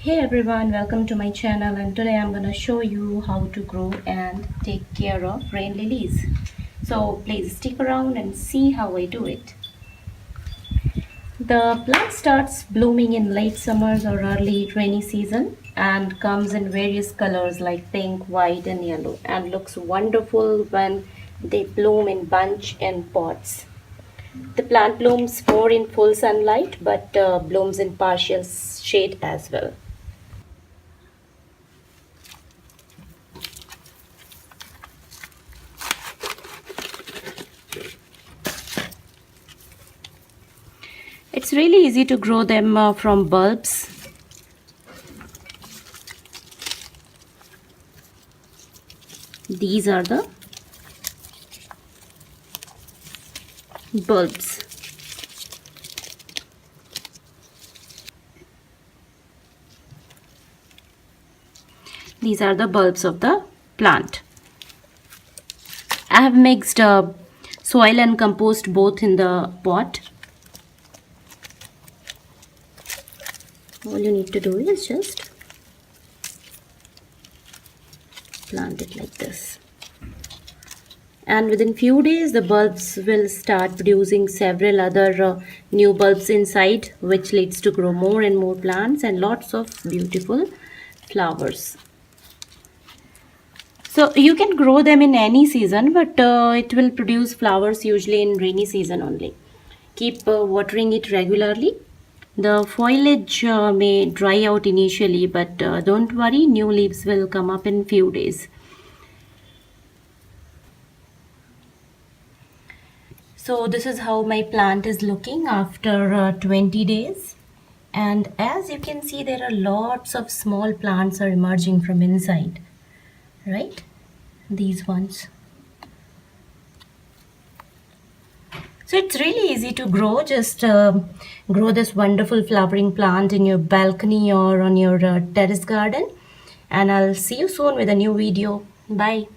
Hey everyone, welcome to my channel, and today I'm going to show you how to grow and take care of rain lilies. So please stick around and see how I do it. The plant starts blooming in late summers or early rainy season and comes in various colors like pink, white and yellow, and looks wonderful when they bloom in bunch in pots. The plant blooms more in full sunlight but blooms in partial shade as well. It's really easy to grow them from bulbs. These are the bulbs. These are the bulbs of the plant. I have mixed soil and compost both in the pot. All you need to do is just plant it like this. And within few days the bulbs will start producing several other new bulbs inside, which leads to grow more and more plants and lots of beautiful flowers. So you can grow them in any season, but it will produce flowers usually in rainy season only. Keep watering it regularly. The foliage may dry out initially, but don't worry, new leaves will come up in few days. So this is how my plant is looking after 20 days. And as you can see, there are lots of small plants are emerging from inside, right? These ones. So it's really easy to grow. Just grow this wonderful flowering plant in your balcony or on your terrace garden. And I'll see you soon with a new video. Bye.